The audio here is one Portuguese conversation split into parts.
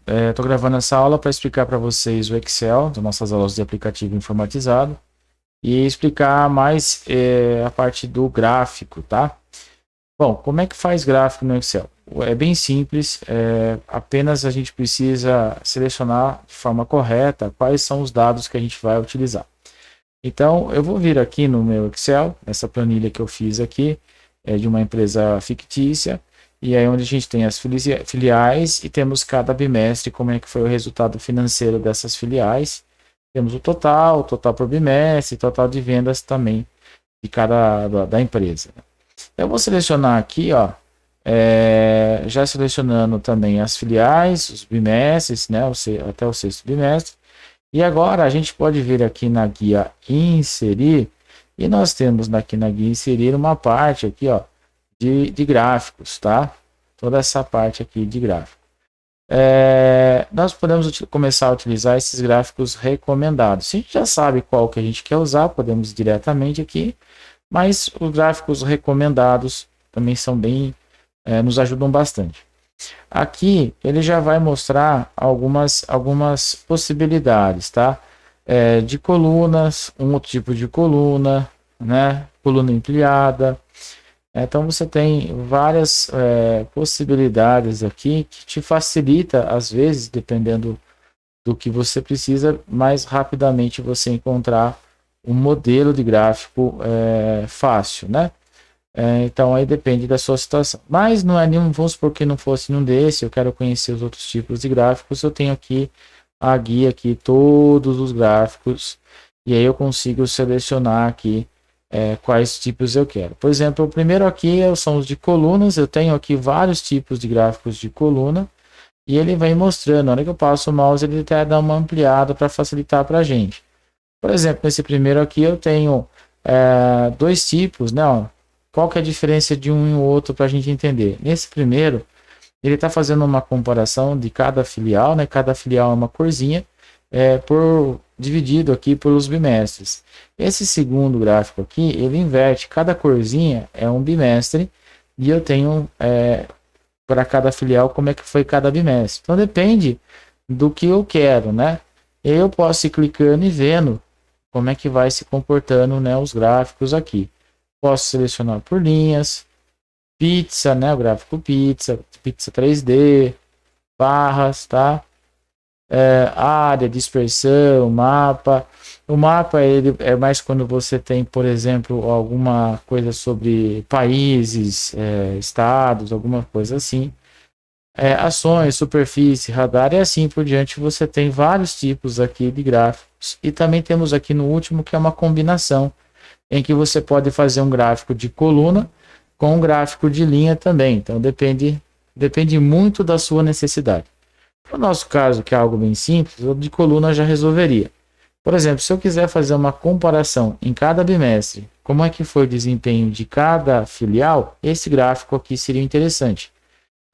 Estou gravando essa aula para explicar para vocês o Excel, das nossas aulas de aplicativo informatizado, e explicar mais a parte do gráfico, tá? Bom, como é que faz gráfico no Excel? É bem simples, apenas a gente precisa selecionar de forma correta quais são os dados que a gente vai utilizar. Então, eu vou vir aqui no meu Excel, essa planilha que eu fiz aqui, é de uma empresa fictícia, e aí onde a gente tem as filiais e temos cada bimestre, como é que foi o resultado financeiro dessas filiais. Temos o total por bimestre, total de vendas também de cada da empresa. Eu vou selecionar aqui, ó, já selecionando também as filiais, os bimestres, né, até o sexto bimestre. E agora a gente pode vir aqui na guia inserir, e nós temos aqui na guia inserir uma parte aqui, ó, de gráficos, tá? Toda essa parte aqui de gráfico. Nós podemos começar a utilizar esses gráficos recomendados. Se a gente já sabe qual que a gente quer usar, podemos ir diretamente aqui, mas os gráficos recomendados também são bem, nos ajudam bastante. Aqui ele já vai mostrar algumas possibilidades, tá? De colunas, um outro tipo de coluna, né? Coluna empilhada. Então você tem várias possibilidades aqui que te facilita, às vezes, dependendo do que você precisa, mais rapidamente você encontrar um modelo de gráfico fácil, né? Então aí depende da sua situação. Mas não é nenhum, vamos supor que não fosse nenhum desse, eu quero conhecer os outros tipos de gráficos, eu tenho aqui a guia aqui, todos os gráficos, e aí eu consigo selecionar aqui quais tipos eu quero. Por exemplo, o primeiro aqui são os de colunas, eu tenho aqui vários tipos de gráficos de coluna, e ele vem mostrando, na hora que eu passo o mouse, ele até dá uma ampliada para facilitar para a gente. Por exemplo, nesse primeiro aqui eu tenho dois tipos, né? Ó, qual que é a diferença de um e o outro para a gente entender? Nesse primeiro, ele está fazendo uma comparação de cada filial, né? Cada filial é uma corzinha, dividido aqui pelos bimestres. Esse segundo gráfico aqui, ele inverte, cada corzinha é um bimestre, e eu tenho para cada filial como é que foi cada bimestre. Então depende do que eu quero, né? Eu posso ir clicando e vendo como é que vai se comportando, né, os gráficos aqui. Posso selecionar por linhas, pizza, né, o gráfico pizza, pizza 3D, barras, tá? Área, dispersão, mapa. O mapa ele é mais quando você tem, por exemplo, alguma coisa sobre países, estados, alguma coisa assim. Ações, superfície, radar e assim por diante. Você tem vários tipos aqui de gráficos. E também temos aqui no último que é uma combinação, em que você pode fazer um gráfico de coluna com um gráfico de linha também. Então depende muito da sua necessidade. No nosso caso, que é algo bem simples, o de coluna já resolveria. Por exemplo, se eu quiser fazer uma comparação em cada bimestre, como é que foi o desempenho de cada filial, esse gráfico aqui seria interessante.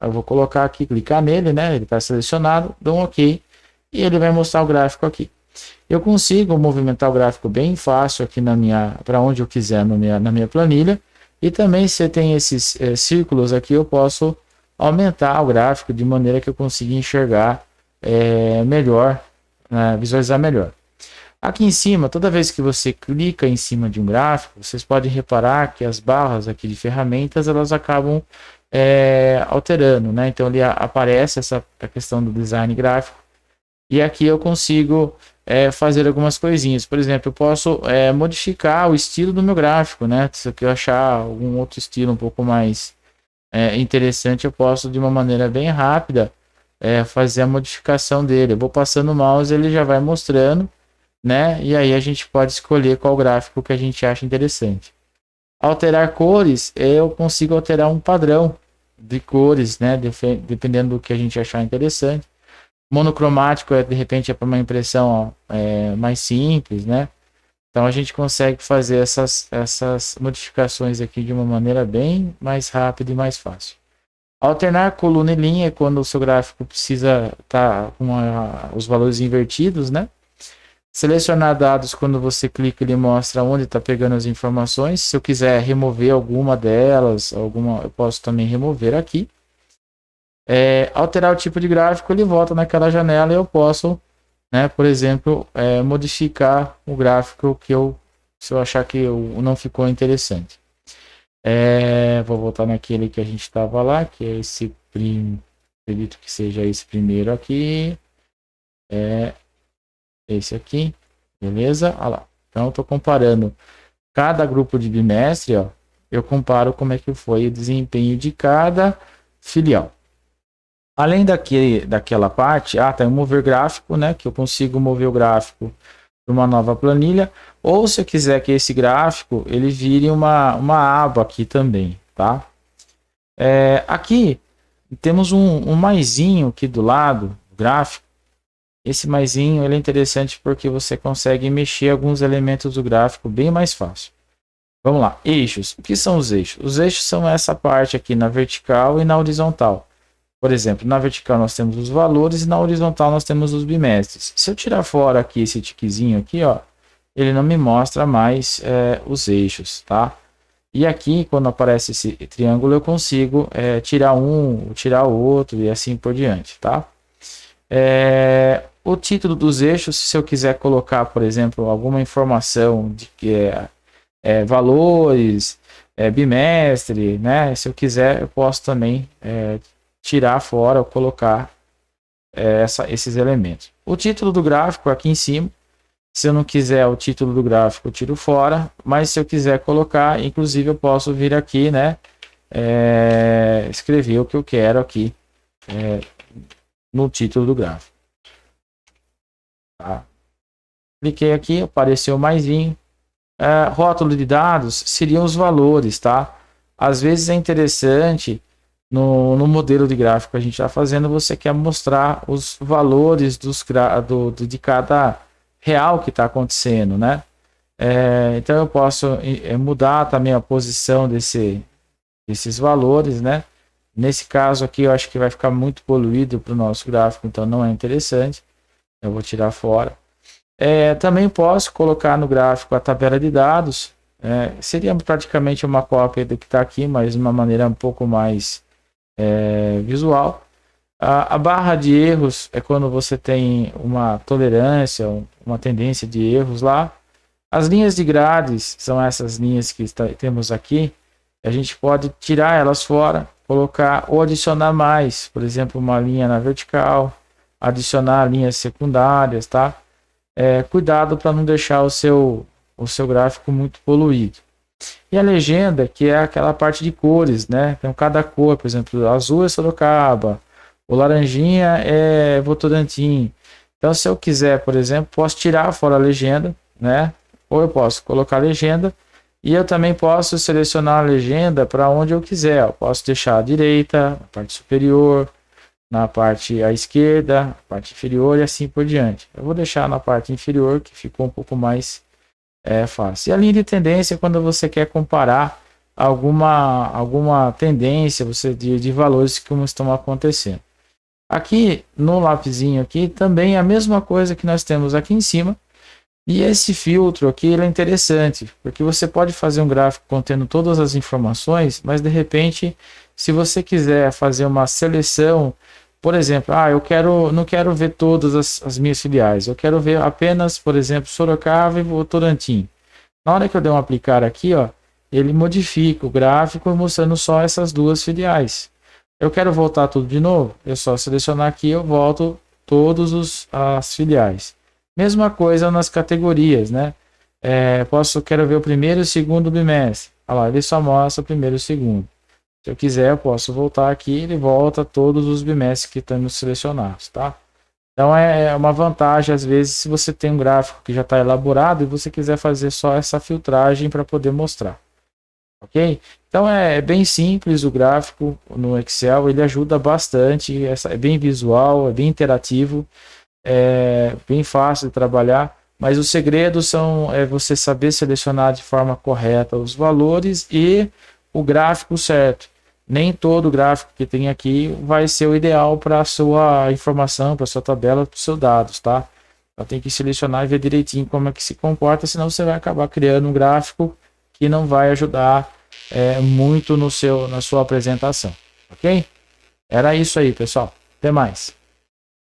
Eu vou colocar aqui, clicar nele, né? Ele está selecionado, dou um OK e ele vai mostrar o gráfico aqui. Eu consigo movimentar o gráfico bem fácil aqui para onde eu quiser na minha planilha. E também se tem esses círculos aqui, eu posso aumentar o gráfico de maneira que eu consiga enxergar melhor, né, visualizar melhor. Aqui em cima, toda vez que você clica em cima de um gráfico, vocês podem reparar que as barras aqui de ferramentas, elas acabam alterando, né? Então ali aparece a questão do design gráfico, e aqui eu consigo fazer algumas coisinhas. Por exemplo, eu posso modificar o estilo do meu gráfico, né? Se eu achar algum outro estilo um pouco mais interessante, eu posso de uma maneira bem rápida fazer a modificação dele. Eu vou passando o mouse, ele já vai mostrando, né? E aí a gente pode escolher qual gráfico que a gente acha interessante. Alterar cores, eu consigo alterar um padrão de cores, né? Dependendo do que a gente achar interessante. Monocromático de repente é para uma impressão mais simples, né? Então a gente consegue fazer essas modificações aqui de uma maneira bem mais rápida e mais fácil. Alternar coluna e linha é quando o seu gráfico precisa estar com os valores invertidos, né? Selecionar dados, quando você clica, ele mostra onde está pegando as informações. Se eu quiser remover alguma delas, eu posso também remover aqui. alterar o tipo de gráfico, ele volta naquela janela e eu posso, né, por exemplo, modificar o gráfico se eu achar que não ficou interessante. Vou voltar naquele que a gente estava lá, que é esse acredito que seja esse primeiro aqui. Esse aqui, beleza? Olha lá. Então, eu estou comparando cada grupo de bimestre, ó, eu comparo como é que foi o desempenho de cada filial. Além daquela parte, tem um mover gráfico, né? Que eu consigo mover o gráfico para uma nova planilha. Ou se eu quiser que esse gráfico ele vire uma aba aqui também, tá? Aqui temos um maisinho aqui do lado do gráfico. Esse maisinho ele é interessante porque você consegue mexer alguns elementos do gráfico bem mais fácil. Vamos lá, eixos. O que são os eixos? Os eixos são essa parte aqui na vertical e na horizontal. Por exemplo, na vertical nós temos os valores e na horizontal nós temos os bimestres. Se eu tirar fora aqui esse tiquezinho aqui, ó, ele não me mostra mais os eixos, tá? E aqui, quando aparece esse triângulo, eu consigo tirar um, tirar o outro e assim por diante, tá? O título dos eixos, se eu quiser colocar, por exemplo, alguma informação de que valores, bimestre, né? Se eu quiser, eu posso também tirar fora ou colocar esses elementos. O título do gráfico aqui em cima, se eu não quiser o título do gráfico, eu tiro fora, mas se eu quiser colocar, inclusive eu posso vir aqui, né? Escrever o que eu quero aqui no título do gráfico. Tá? Cliquei aqui, apareceu maisinho. Rótulo de dados seriam os valores, tá? Às vezes é interessante no modelo de gráfico que a gente está fazendo, você quer mostrar os valores de cada real que está acontecendo, né? Então eu posso mudar também a posição desses valores, né? Nesse caso aqui eu acho que vai ficar muito poluído para o nosso gráfico, então não é interessante. Eu vou tirar fora. Também posso colocar no gráfico a tabela de dados. Seria praticamente uma cópia do que está aqui, mas de uma maneira um pouco mais visual. A barra de erros é quando você tem uma tolerância, uma tendência de erros lá. As linhas de grades são essas linhas que temos aqui. A gente pode tirar elas fora, colocar ou adicionar mais, por exemplo, uma linha na vertical, adicionar linhas secundárias, tá? Cuidado para não deixar o seu gráfico muito poluído. E a legenda, que é aquela parte de cores, né? Então, cada cor, por exemplo, azul é Sorocaba, o laranjinha é Votorantim. Então, se eu quiser, por exemplo, posso tirar fora a legenda, né? Ou eu posso colocar a legenda e eu também posso selecionar a legenda para onde eu quiser. Eu posso deixar à direita, na parte superior, na parte à esquerda, na parte inferior e assim por diante. Eu vou deixar na parte inferior, que ficou um pouco mais fácil. E a linha de tendência é quando você quer comparar alguma tendência de valores que estão acontecendo. Aqui no lapisinho aqui também é a mesma coisa que nós temos aqui em cima. E esse filtro aqui ele é interessante, porque você pode fazer um gráfico contendo todas as informações, mas de repente, se você quiser fazer uma seleção, por exemplo, eu não quero ver todas as minhas filiais, eu quero ver apenas, por exemplo, Sorocaba e Votorantim. Na hora que eu der um aplicar aqui, ó, ele modifica o gráfico mostrando só essas duas filiais. Eu quero voltar tudo de novo, é só selecionar aqui, eu volto todas as filiais. Mesma coisa nas categorias, né? Quero ver o primeiro e o segundo bimestre. Olha lá, ele só mostra o primeiro e o segundo. Se eu quiser, eu posso voltar aqui e ele volta todos os bimestres que estamos selecionados, tá? Então é uma vantagem, às vezes, se você tem um gráfico que já está elaborado e você quiser fazer só essa filtragem para poder mostrar. Ok? Então é bem simples o gráfico no Excel, ele ajuda bastante, é bem visual, é bem interativo. Bem fácil de trabalhar, mas os segredos são você saber selecionar de forma correta os valores e o gráfico certo. Nem todo gráfico que tem aqui vai ser o ideal para a sua informação, para a sua tabela, para os seus dados, tá? Então tem que selecionar e ver direitinho como é que se comporta, senão você vai acabar criando um gráfico que não vai ajudar muito na sua apresentação, ok? Era isso aí, pessoal. Até mais.